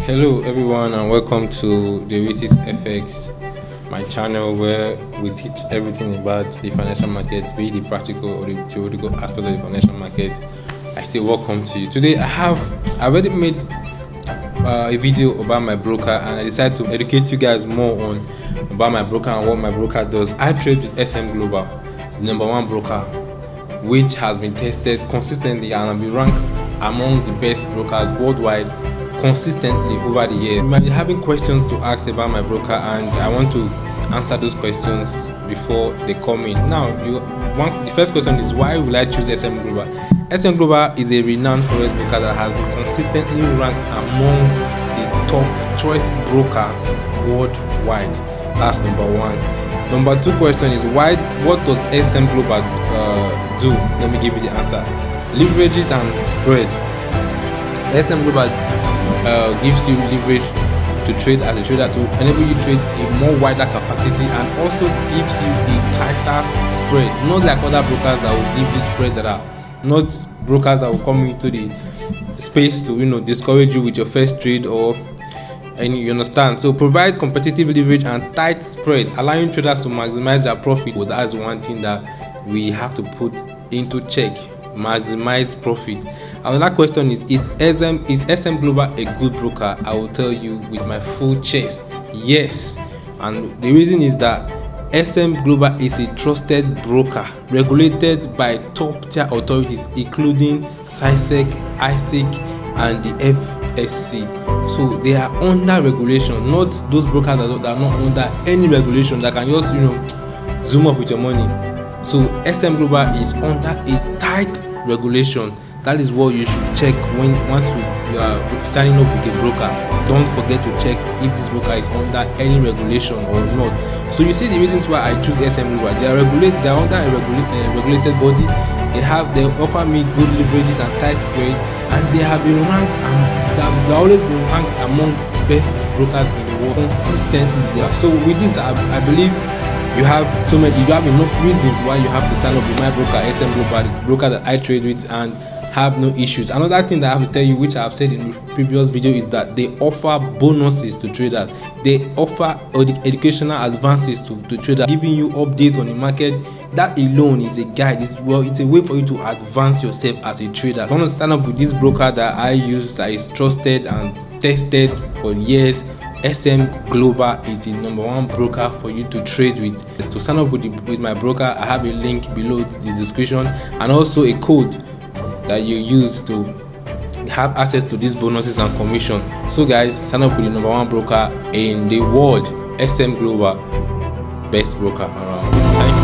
Hello everyone and welcome to the FX, my channel where we teach everything about the financial markets, be it the practical or the theoretical aspect of the financial market. I say welcome to you. Today I already made a video about my broker, and I decided to educate you guys more on about my broker and what my broker does. I trade with SM Global, the #1 broker, which has been tested consistently and has been ranked among the best brokers worldwide consistently over the years. You might be having questions to ask about my broker, and I want to answer those questions before they come in. Now, the first question is, why will I choose SM Global? SM Global is a renowned forex broker that has been consistently ranked among the top choice brokers worldwide. That's #1. #2 question is, what does SM Global do? Let me give you the answer. Leverages and spread. SM Global gives you leverage to trade as a trader, to enable you to trade a more wider capacity, and also gives you a tighter spread. Not like other brokers that will give you spread that are not brokers that will come into the space to discourage you with your first trade, and you understand. So provide competitive leverage and tight spread, allowing traders to maximize their profit. Well, that's one thing that we have to put into check. Maximize profit. Another question is SM Global a good broker? I will tell you with my full chest, yes. And the reason is that SM Global is a trusted broker regulated by top tier authorities including SISEC, ISEC, and the FSC. So they are under regulation, not those brokers that are not under any regulation that can just zoom up with your money. So SM Global is under a tight regulation. That is what you should check once you are signing up with a broker. Don't forget to check if this broker is under any regulation or not. So you see the reasons why I choose SM Global. They are under a regulated body. They offer me good leverages and tight spread, and they have been ranked they've always been ranked among best brokers in the world consistently. So with this, I believe you have enough reasons why you have to sign up with my broker, SM Global, the broker that I trade with, and have no issues. Another thing that I have to tell you, which I have said in the previous video, is that they offer bonuses to traders. They offer educational advances to traders, giving you updates on the market. That alone is a guide. It's a way for you to advance yourself as a trader. If you want to sign up with this broker that I use, that is trusted and tested for years, SM Global is the #1 broker for you to trade with. To sign up with my broker, I have a link below the description, and also a code that you use to have access to these bonuses and commission. So guys, sign up with the #1 broker in the world, SM Global, best broker around. Thank you.